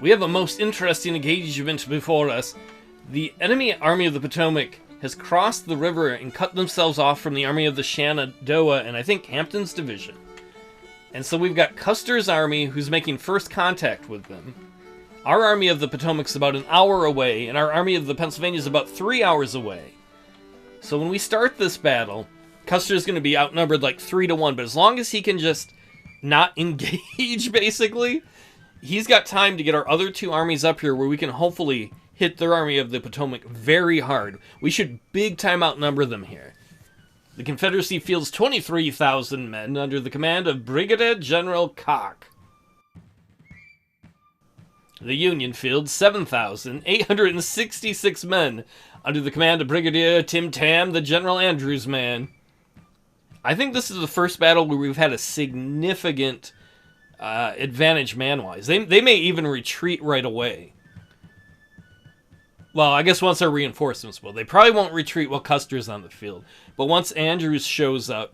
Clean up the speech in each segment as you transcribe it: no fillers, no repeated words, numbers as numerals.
We have a most interesting engagement before us. The enemy Army of the Potomac has crossed the river and cut themselves off from the Army of the Shenandoah and I think Hampton's division. And so we've got Custer's army who's making first contact with them. Our Army of the Potomac's about an hour away, and our Army of the Pennsylvania is about 3 hours away. So when we start this battle, Custer's going to be outnumbered like 3-1, but as long as he can just not engage, basically, he's got time to get our other two armies up here where we can hopefully hit their Army of the Potomac very hard. We should big time outnumber them here. The Confederacy fields 23,000 men under the command of Brigadier General Koch. The Union fields 7,866 men under the command of Brigadier Tim Tam, the General Andrews man. I think this is the first battle where we've had a significant advantage man-wise. They may even retreat right away. Well, I guess once our reinforcements will. They probably won't retreat while Custer's on the field. But once Andrews shows up...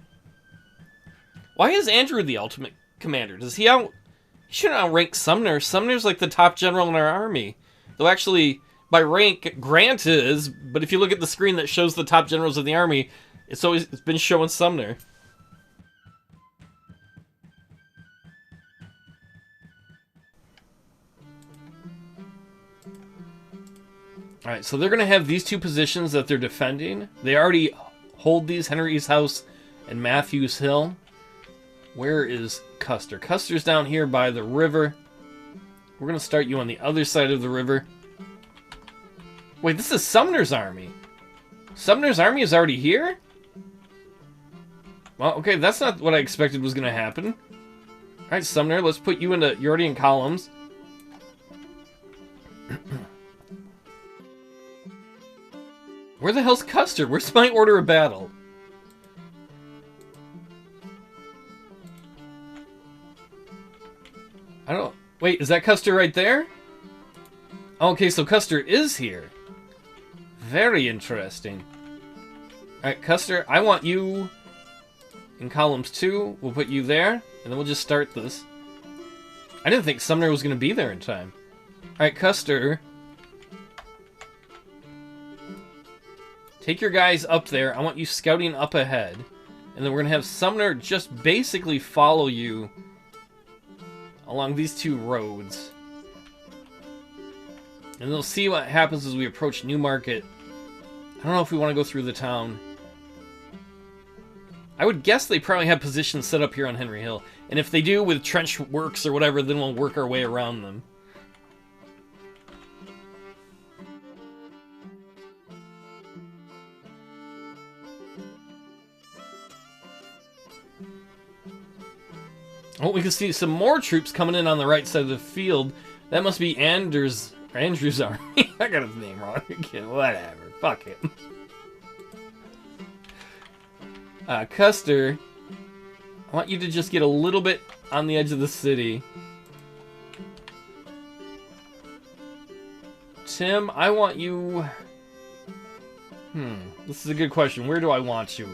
Why is Andrew the ultimate commander? Does he out... He shouldn't outrank Sumner. Sumner's like the top general in our army. Though actually, by rank, Grant is, but if you look at the screen that shows the top generals of the army, it's been showing Sumner. Alright, so they're going to have these two positions that they're defending. They already hold these, Henry's House and Matthews Hill. Where is Custer? Custer's down here by the river. We're going to start you on the other side of the river. Wait, this is Sumner's army. Sumner's army is already here? Well, okay, that's not what I expected was going to happen. Alright, Sumner, let's put you into... You're already in columns. Where the hell's Custer? Where's my order of battle? I don't... Wait, is that Custer right there? Okay, so Custer is here. Very interesting. Alright, Custer, I want you in columns 2. We'll put you there, and then we'll just start this. I didn't think Sumner was going to be there in time. Alright, Custer. Take your guys up there. I want you scouting up ahead. And then we're going to have Sumner just basically follow you along these two roads. And they'll see what happens as we approach Newmarket. I don't know if we want to go through the town. I would guess they probably have positions set up here on Henry Hill. And if they do with trench works or whatever, then we'll work our way around them. Oh, we can see some more troops coming in on the right side of the field. That must be Andrew's army. I got his name wrong again. Whatever. Fuck him. Custer, I want you to just get a little bit on the edge of the city. Tim, I want you... This is a good question. Where do I want you?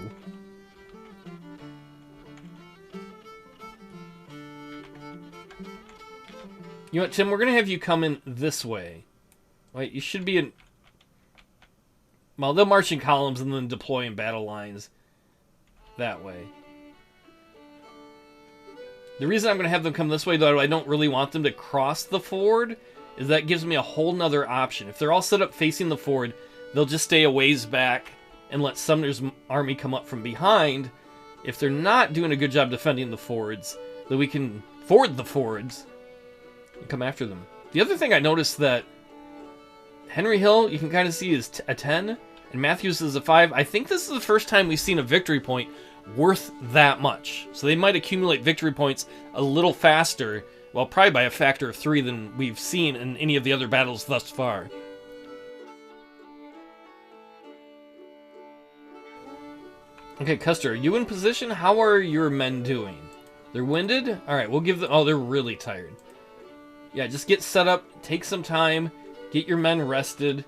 You know what, Tim? We're going to have you come in this way. Wait, you should be in... Well, they'll march in columns and then deploy in battle lines that way. The reason I'm going to have them come this way, though I don't really want them to cross the ford, is that gives me a whole nother option. If they're all set up facing the ford, they'll just stay a ways back and let Sumner's army come up from behind. If they're not doing a good job defending the fords, then we can ford the fords and come after them. The other thing I noticed that Henry Hill, you can kind of see, is a 10, and Matthews is a 5. I think this is the first time we've seen a victory point worth that much. So they might accumulate victory points a little faster, well, probably by a factor of 3 than we've seen in any of the other battles thus far. Okay, Custer, are you in position? How are your men doing? They're winded? Alright, we'll give them... Oh, they're really tired. Yeah, just get set up, take some time, get your men rested.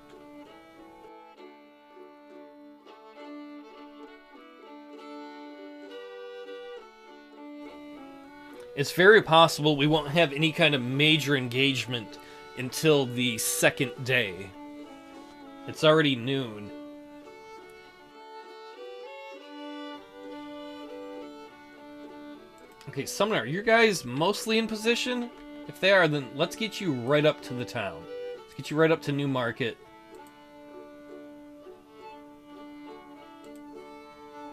It's very possible we won't have any kind of major engagement until the second day. It's already noon. Okay, Summoner, are you guys mostly in position? If they are, then let's get you right up to the town. Let's get you right up to New Market.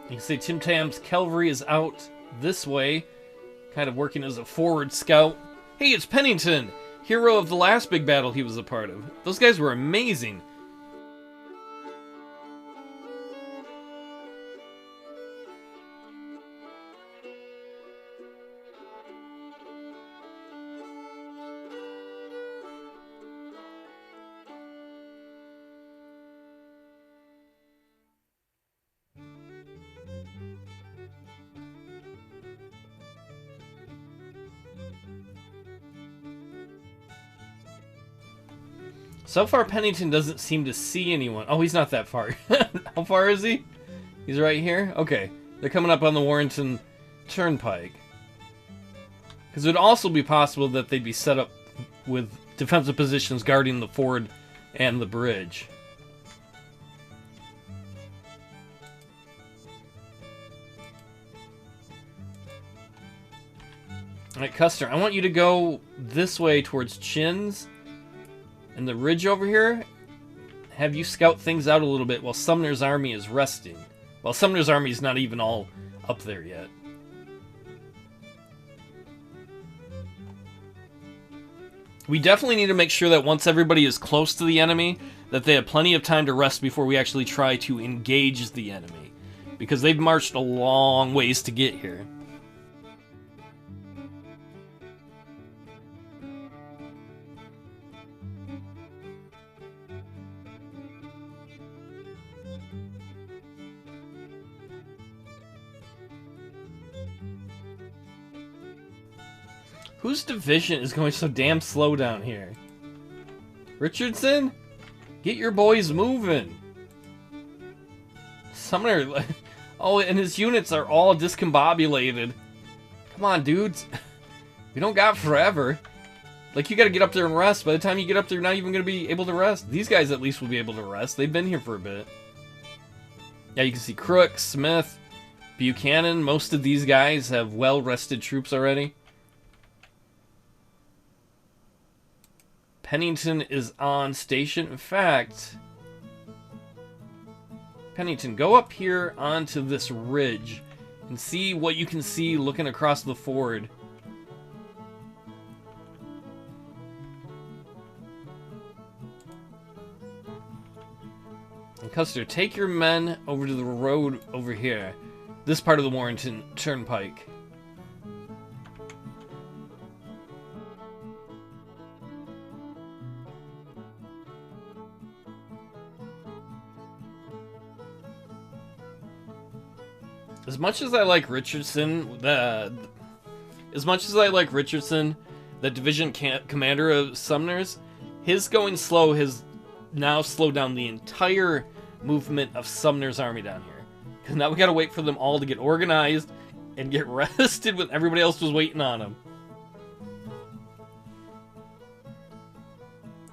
You can see Tim Tam's cavalry is out this way, kind of working as a forward scout. Hey, it's Pennington, hero of the last big battle he was a part of. Those guys were amazing. So far, Pennington doesn't seem to see anyone. Oh, he's not that far. How far is he? He's right here? Okay. They're coming up on the Warrenton Turnpike. Because it would also be possible that they'd be set up with defensive positions guarding the ford and the bridge. Alright, Custer, I want you to go this way towards Chin's. And the ridge over here, have you scout things out a little bit while Sumner's army is resting. Well, Sumner's army is not even all up there yet. We definitely need to make sure that once everybody is close to the enemy, that they have plenty of time to rest before we actually try to engage the enemy. Because they've marched a long ways to get here. Whose division is going so damn slow down here? Richardson? Get your boys moving. Sumner... Oh, and his units are all discombobulated. Come on, dudes. We don't got forever. Like, you gotta get up there and rest. By the time you get up there, you're not even gonna be able to rest. These guys at least will be able to rest. They've been here for a bit. Yeah, you can see Crook, Smith, Buchanan. Most of these guys have well-rested troops already. Pennington is on station. In fact, Pennington, go up here onto this ridge and see what you can see looking across the ford. And Custer, take your men over to the road over here. This part of the Warrenton Turnpike. As much as I like Richardson, the division commander of Sumner's, his going slow has now slowed down the entire movement of Sumner's army down here. Because now we gotta wait for them all to get organized and get rested when everybody else was waiting on them.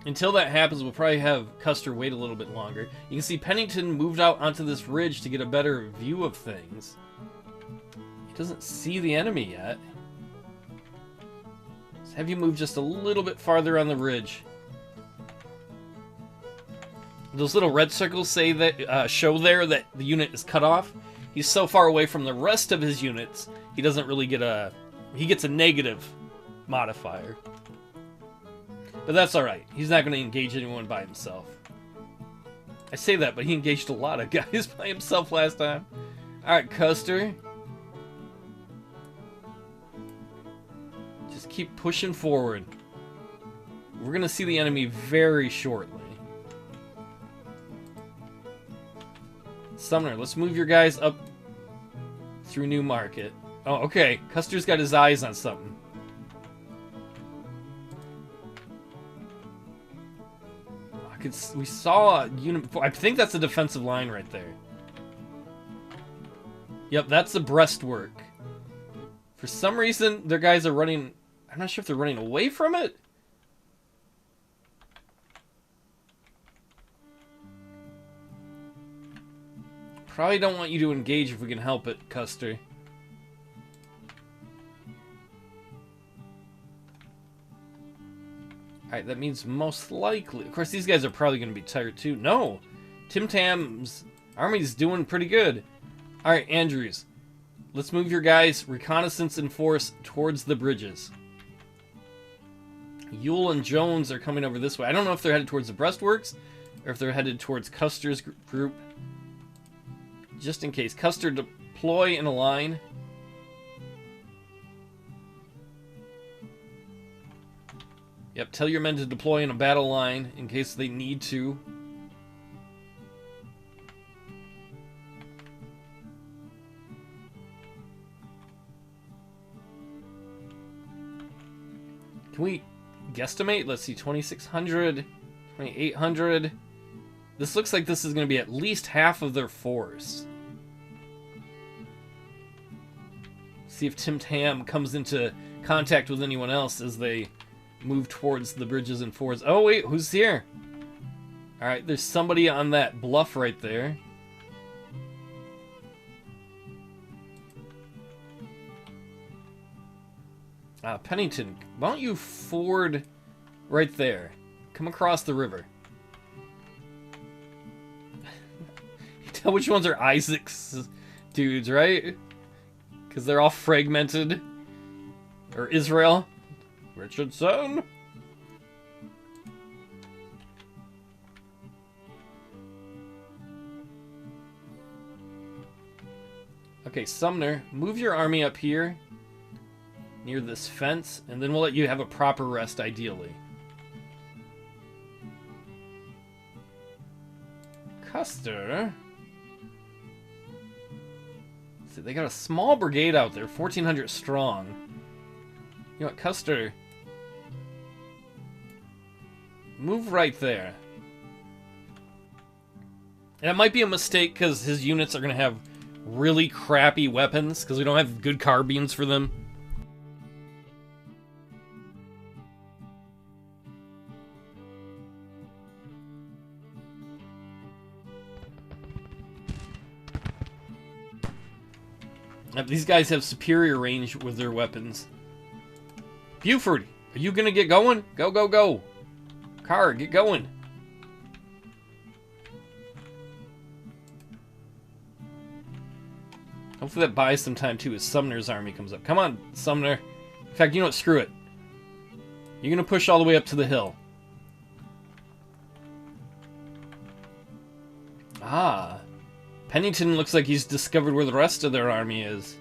Until that happens, we'll probably have Custer wait a little bit longer. You can see Pennington moved out onto this ridge to get a better view of things. He doesn't see the enemy yet. Let's have you move just a little bit farther on the ridge. Those little red circles say that show there that the unit is cut off. He's so far away from the rest of his units, he doesn't really get a... He gets a negative modifier. But that's alright. He's not going to engage anyone by himself. I say that, but he engaged a lot of guys by himself last time. Alright, Custer. Just keep pushing forward. We're going to see the enemy very shortly. Sumner, let's move your guys up through New Market. Oh, okay. Custer's got his eyes on something. We saw a unit before. I think that's a defensive line right there. Yep, that's the breastwork. For some reason, their guys are running... I'm not sure if they're running away from it. Probably don't want you to engage if we can help it, Custer. Alright, that means most likely... Of course, these guys are probably going to be tired too. No! Tim Tam's army's doing pretty good. Alright, Andrews. Let's move your guys, reconnaissance and force, towards the bridges. Ewell and Jones are coming over this way. I don't know if they're headed towards the breastworks, or if they're headed towards Custer's group. Just in case. Custer, deploy in a line. Yep, tell your men to deploy in a battle line in case they need to. Can we guesstimate? Let's see, 2,600, 2,800. This looks like this is going to be at least half of their force. See if Tim Tam comes into contact with anyone else as they move towards the bridges and fords. Oh, wait, who's here? Alright, there's somebody on that bluff right there. Pennington, why don't you ford right there? Come across the river. You tell which ones are Isaac's dudes, right? Because they're all fragmented. Or Israel. Richardson. Okay, Sumner, move your army up here near this fence, and then we'll let you have a proper rest, ideally. Custer. See, they got a small brigade out there, 1,400 strong. You know what, Custer? Move right there. And it might be a mistake because his units are going to have really crappy weapons because we don't have good carbines for them. These guys have superior range with their weapons. Buford, are you going to get going? Go, go, go. Carr, get going. Hopefully that buys some time too as Sumner's army comes up. Come on, Sumner. In fact, you know what? Screw it. You're going to push all the way up to the hill. Ah. Pennington looks like he's discovered where the rest of their army is.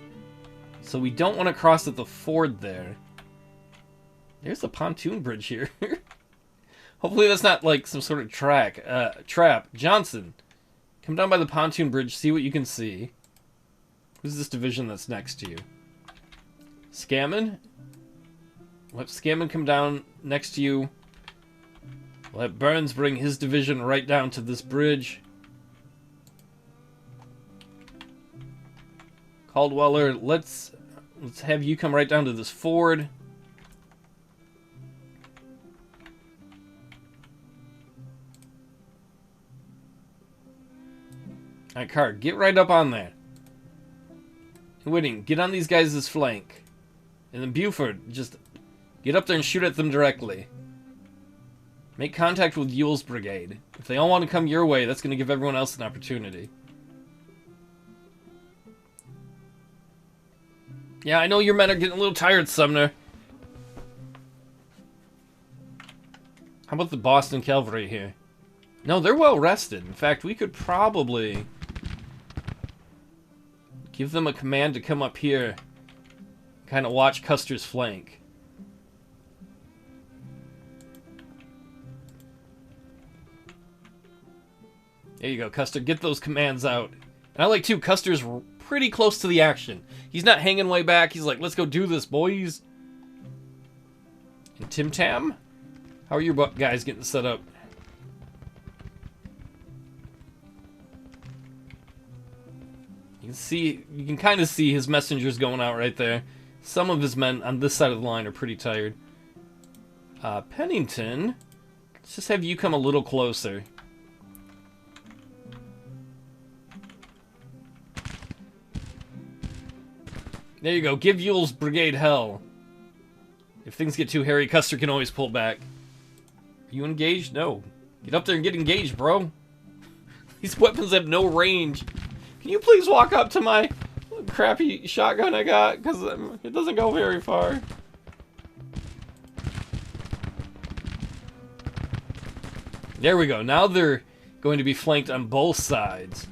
So we don't want to cross at the ford there. There's a pontoon bridge here. Hopefully that's not like some sort of trap. Johnson, come down by the pontoon bridge, see what you can see. Who's this division that's next to you? Scammon? Let Scammon come down next to you. Let Burns bring his division right down to this bridge. Caldweller, let's have you come right down to this ford. Alright, Carr, get right up on there. Whitting, get on these guys' flank. And then Buford, just get up there and shoot at them directly. Make contact with Ewell's brigade. If they all want to come your way, that's going to give everyone else an opportunity. Yeah, I know your men are getting a little tired, Sumner. How about the Boston Cavalry here? No, they're well rested. In fact, we could probably give them a command to come up here. Kind of watch Custer's flank. There you go, Custer. Get those commands out. And I like, too, Custer's pretty close to the action. He's not hanging way back. He's like, let's go do this, boys. And Tim Tam? How are your guys getting set up? You can kind of see his messengers going out right there. Some of his men on this side of the line are pretty tired. Pennington, let's just have you come a little closer. There you go. Give Yule's brigade hell. If things get too hairy, Custer can always pull back. Are you engaged? No. Get up there and get engaged, bro. These weapons have no range. Can you please walk up to my crappy shotgun I got? Because it doesn't go very far. There we go. Now they're going to be flanked on both sides.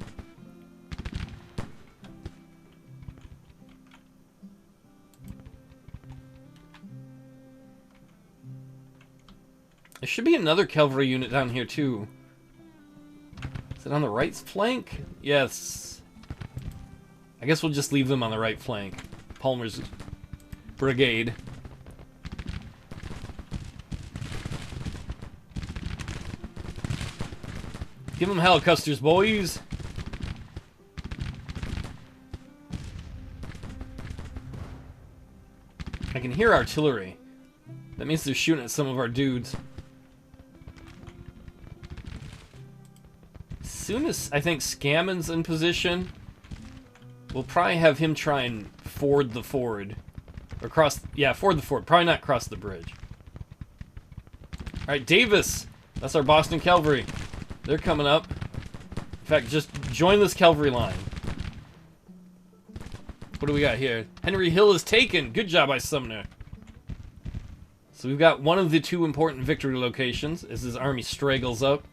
There should be another cavalry unit down here too. Is it on the right flank? Yes. I guess we'll just leave them on the right flank. Palmer's brigade. Give them hell, Custer's boys. I can hear artillery. That means they're shooting at some of our dudes. As soon as I think Scammon's in position, we'll probably have him try and ford the ford. Or cross, yeah, ford the ford. Probably not cross the bridge. Alright, Davis. That's our Boston cavalry. They're coming up. In fact, just join this cavalry line. What do we got here? Henry Hill is taken. Good job by Sumner. So we've got one of the two important victory locations as his army straggles up.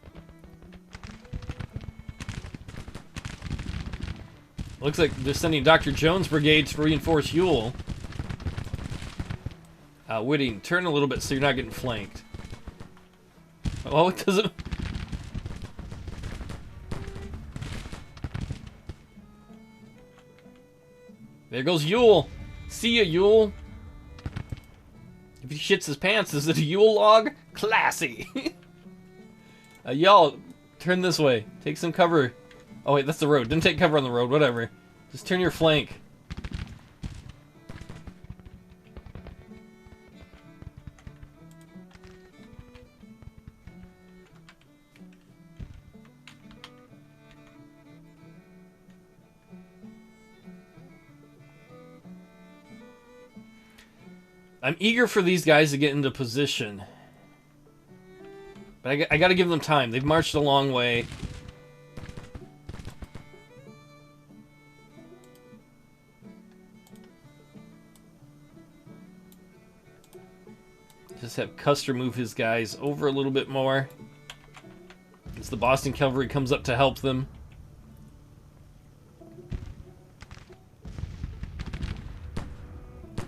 Looks like they're sending Dr. Jones' brigade to reinforce Ewell. Whitting, turn a little bit so you're not getting flanked. Oh, it doesn't... There goes Ewell. See ya, Ewell. If he shits his pants, is it a Ewell log? Classy. Y'all, turn this way. Take some cover. Oh wait, that's the road. Didn't take cover on the road. Whatever. Just turn your flank. I'm eager for these guys to get into position. But I gotta give them time. They've marched a long way. Just have Custer move his guys over a little bit more. As the Boston cavalry comes up to help them.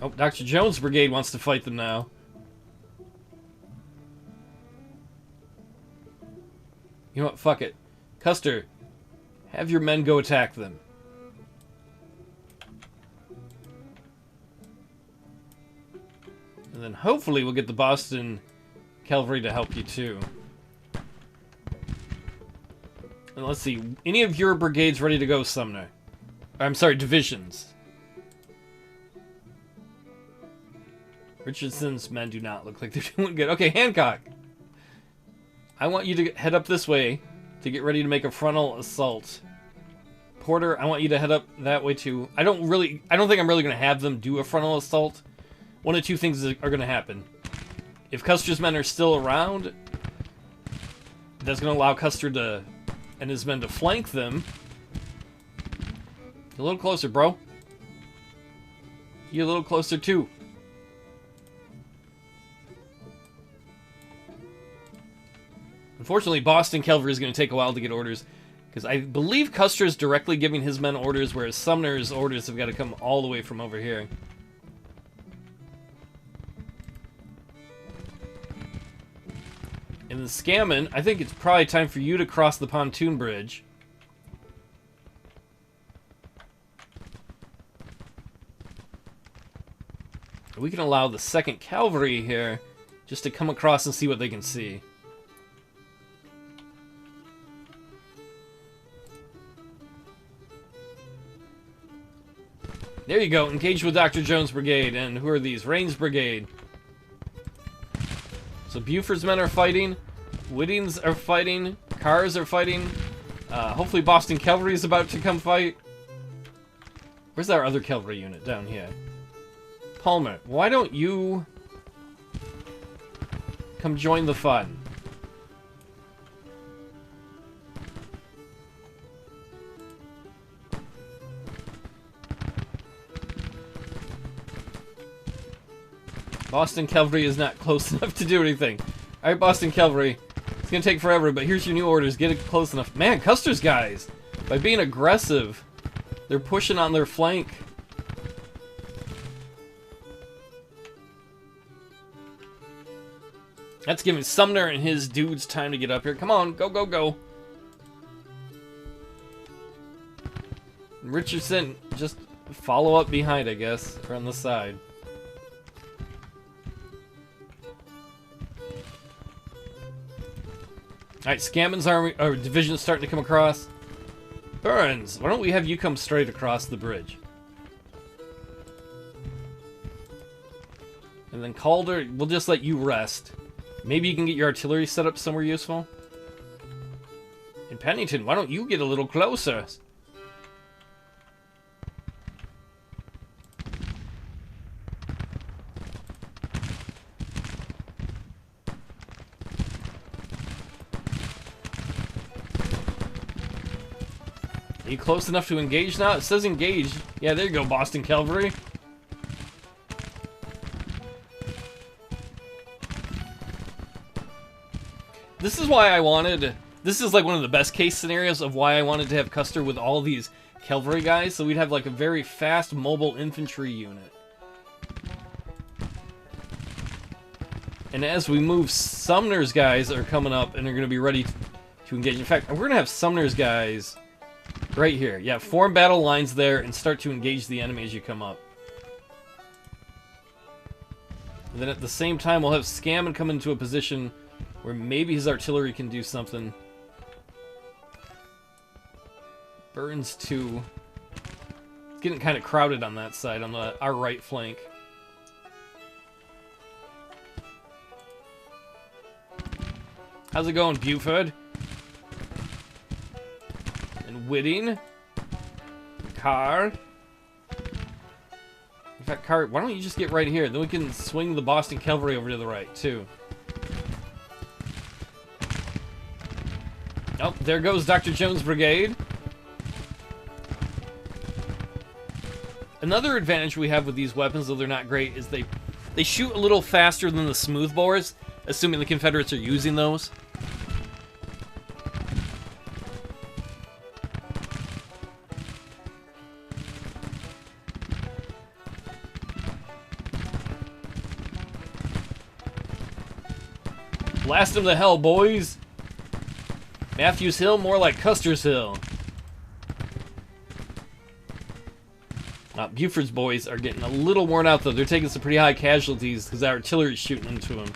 Oh, Dr. Jones' brigade wants to fight them now. You know what? Fuck it. Custer, have your men go attack them. And then hopefully we'll get the Boston cavalry to help you too. And let's see. Any of your brigades ready to go, Sumner? I'm sorry, divisions. Richardson's men do not look like they're doing good. Okay, Hancock. I want you to head up this way to get ready to make a frontal assault. Porter, I want you to head up that way too. I don't think I'm really going to have them do a frontal assault. One of two things are going to happen. If Custer's men are still around, that's going to allow Custer to and his men to flank them. Get a little closer, bro. You a little closer too. Unfortunately, Boston cavalry is going to take a while to get orders, because I believe Custer is directly giving his men orders, whereas Sumner's orders have got to come all the way from over here. In the Scammon, I think it's probably time for you to cross the pontoon bridge. We can allow the 2nd Cavalry here just to come across and see what they can see. There you go, engage with Dr. Jones' brigade. And who are these? Rains' brigade. So Buford's men are fighting. Whitting's are fighting. Carr's are fighting. Hopefully Boston Cavalry is about to come fight. Where's our other cavalry unit? Down here. Palmer, why don't you come join the fun? Boston Cavalry is not close enough to do anything. Alright, Boston Cavalry. It's gonna take forever, but here's your new orders. Get it close enough. Man, Custer's guys! By being aggressive, they're pushing on their flank. That's giving Sumner and his dudes time to get up here. Come on, go, go, go. Richardson, just follow up behind, I guess, or on the side. Alright, Scammon's army, or division is starting to come across. Burns, why don't we have you come straight across the bridge? And then Calder, we'll just let you rest. Maybe you can get your artillery set up somewhere useful. And Pennington, why don't you get a little closer? Are you close enough to engage now? It says engage. Yeah, there you go, Boston Cavalry. This is why I wanted... This is like one of the best case scenarios of why I wanted to have Custer with all these cavalry guys, so we'd have like a very fast mobile infantry unit. And as we move, Sumner's guys are coming up and they're going to be ready to engage. In fact, we're going to have Sumner's guys right here. Yeah, form battle lines there and start to engage the enemy as you come up. And then at the same time, we'll have Scammon come into a position where maybe his artillery can do something. Burns 2. It's getting kind of crowded on that side, on our right flank. How's it going, Buford? And Whitting. Carr. In fact, Carr, why don't you just get right here? Then we can swing the Boston Cavalry over to the right, too. Oh, there goes Dr. Jones' brigade. Another advantage we have with these weapons, though they're not great, is they shoot a little faster than the smoothbores, assuming the Confederates are using those. Blast them to hell, boys! Matthews Hill, more like Custer's Hill. Buford's boys are getting a little worn out, though. They're taking some pretty high casualties because our artillery's shooting into them.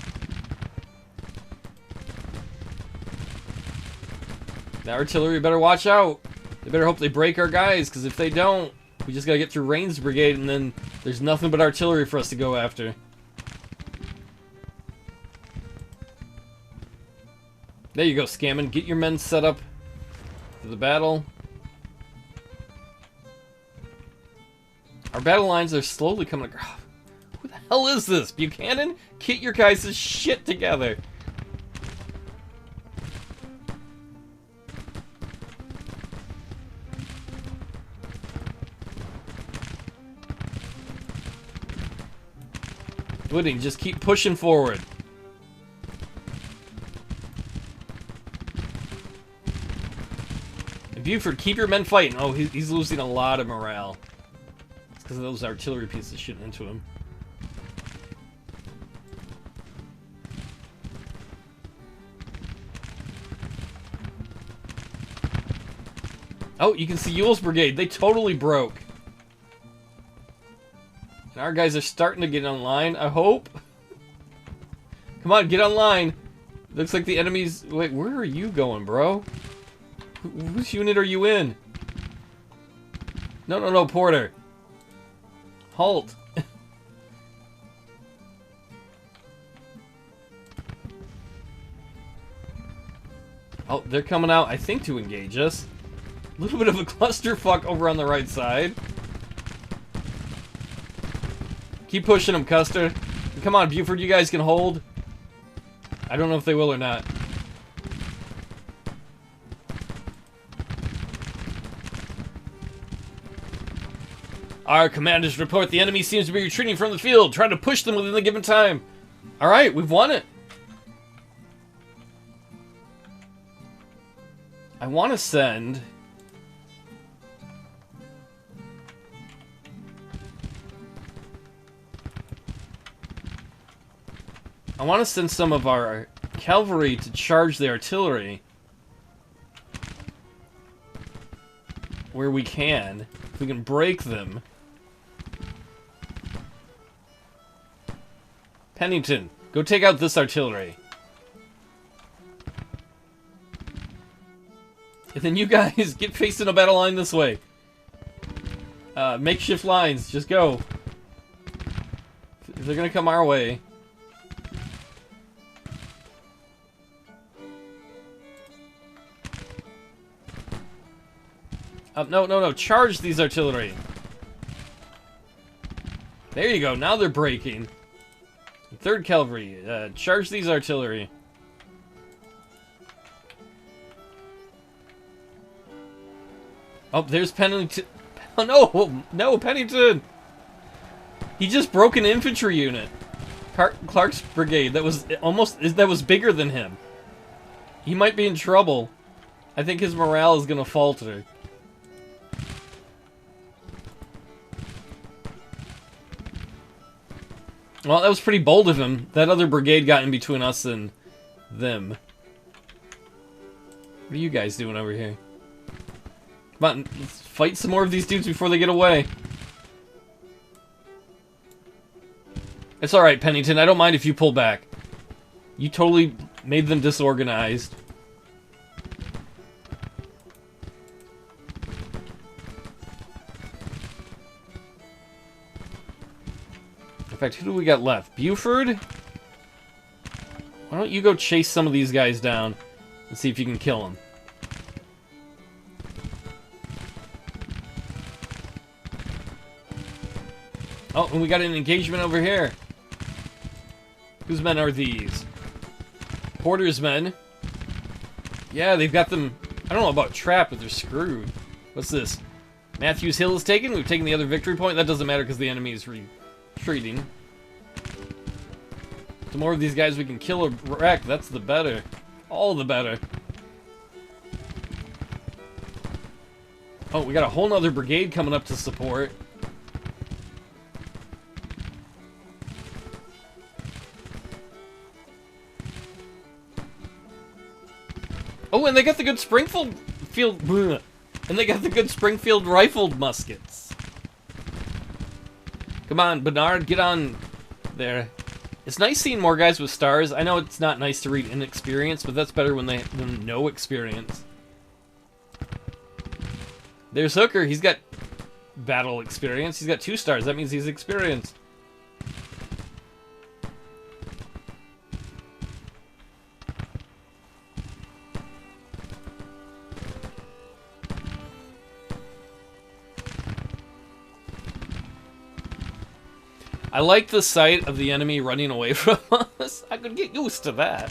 The artillery better watch out. They better hope they break our guys, because if they don't, we just gotta get through Rains' brigade, and then there's nothing but artillery for us to go after. There you go, Scammon. Get your men set up for the battle. Our battle lines are slowly coming across. Who the hell is this? Buchanan? Get your guys' shit together. Whitting, just keep pushing forward. Buford, keep your men fighting. Oh, he's losing a lot of morale. It's because of those artillery pieces shooting into him. Oh, you can see Ewell's brigade. They totally broke. And our guys are starting to get online, I hope. Come on, get online. Looks like the enemy's... Wait, where are you going, bro? Whose unit are you in? No, Porter. Halt. Oh, they're coming out, I think, to engage us. A little bit of a clusterfuck over on the right side. Keep pushing them, Custer. Come on, Buford, you guys can hold. I don't know if they will or not. Our commanders report the enemy seems to be retreating from the field. Try to push them within the given time. Alright, we've won it. I want to send... I want to send some of our cavalry to charge the artillery. Where we can. If we can break them. Pennington, go take out this artillery. And then you guys get facing a battle line this way. Makeshift lines, just go. If they're gonna come our way. No, charge these artillery. There you go, now they're breaking. 3rd Cavalry, charge these artillery. Oh, there's Pennington. Oh, no, Pennington! He just broke an infantry unit. Clark's brigade, that was bigger than him. He might be in trouble. I think his morale is gonna falter. Well, that was pretty bold of him. That other brigade got in between us and them. What are you guys doing over here? Come on, let's fight some more of these dudes before they get away. It's alright, Pennington. I don't mind if you pull back. You totally made them disorganized. In fact, who do we got left? Buford? Why don't you go chase some of these guys down and see if you can kill them? Oh, and we got an engagement over here. Whose men are these? Porter's men. Yeah, they've got them... I don't know about trapped, but they're screwed. What's this? Matthews Hill is taken. We've taken the other victory point. That doesn't matter because the enemy is retreating. The more of these guys we can kill or wreck, that's the better. All the better. Oh, we got a whole nother brigade coming up to support. Oh, and they got the good Springfield rifled muskets. Come on, Bernard, get on there. It's nice seeing more guys with stars. I know it's not nice to read inexperience, but that's better when than no experience. There's Hooker. He's got battle experience. He's got 2 stars. That means he's experienced. I like the sight of the enemy running away from us. I could get used to that.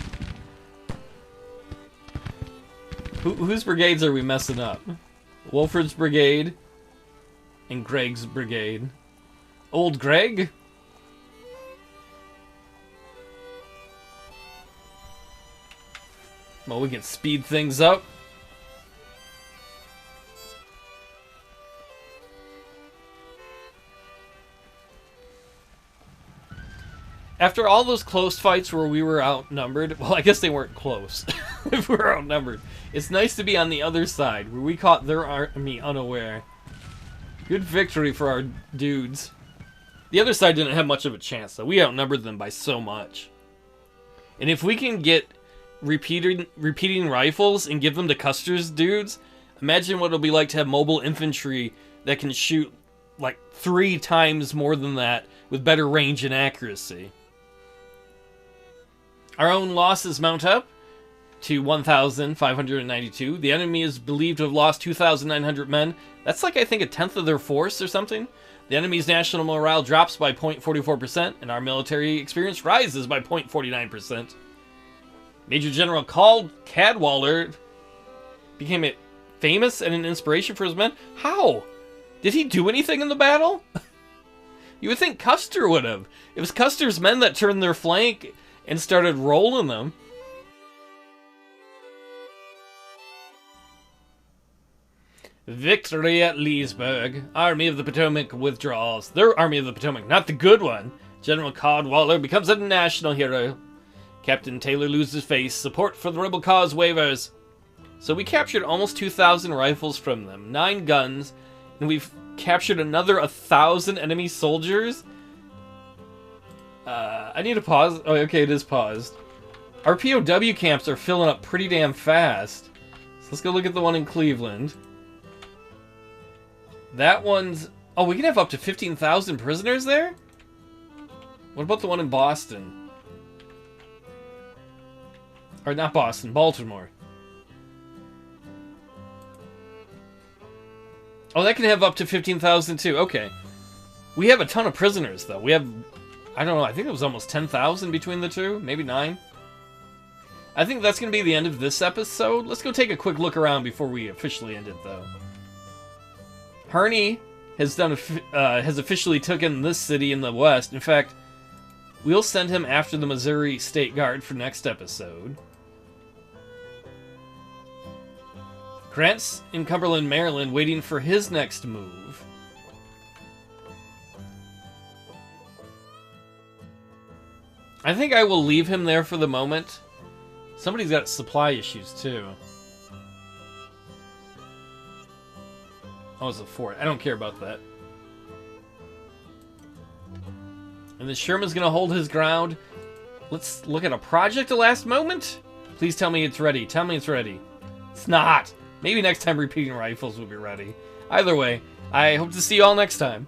Whose brigades are we messing up? Wolford's brigade and Greg's brigade. Old Greg? Well, we can speed things up. After all those close fights where we were outnumbered, well, I guess they weren't close. If we were outnumbered. It's nice to be on the other side, where we caught their army unaware. Good victory for our dudes. The other side didn't have much of a chance, though. We outnumbered them by so much. And if we can get repeating rifles and give them to Custer's dudes, imagine what it'll be like to have mobile infantry that can shoot like 3 times more than that with better range and accuracy. Our own losses mount up. to 1,592. The enemy is believed to have lost 2,900 men. That's like, I think, a tenth of their force or something. The enemy's national morale drops by 0.44%, and our military experience rises by 0.49%. Major General Cadwallader became famous and an inspiration for his men. How? Did he do anything in the battle? You would think Custer would have. It was Custer's men that turned their flank and started rolling them. Victory at Leesburg. Army of the Potomac withdraws. Their Army of the Potomac, not the good one. General Cadwallader becomes a national hero. Captain Taylor loses face. Support for the rebel cause wavers. So we captured almost 2,000 rifles from them, 9 guns, and we've captured another 1,000 enemy soldiers. I need to pause. Oh, okay, it is paused. Our POW camps are filling up pretty damn fast. So let's go look at the one in Cleveland. That one's... Oh, we can have up to 15,000 prisoners there? What about the one in Boston? Or not Boston, Baltimore. Oh, that can have up to 15,000 too. Okay. We have a ton of prisoners, though. We have... I don't know, I think it was almost 10,000 between the two. Maybe 9. I think that's going to be the end of this episode. Let's go take a quick look around before we officially end it, though. Harney has officially taken this city in the west. In fact, we'll send him after the Missouri State Guard for next episode. Grant's in Cumberland, Maryland, waiting for his next move. I think I will leave him there for the moment. Somebody's got supply issues, too. Oh, it's a fort. I don't care about that. And then Sherman's going to hold his ground. Let's look at a project at last moment. Please tell me it's ready. Tell me it's ready. It's not. Maybe next time repeating rifles will be ready. Either way, I hope to see you all next time.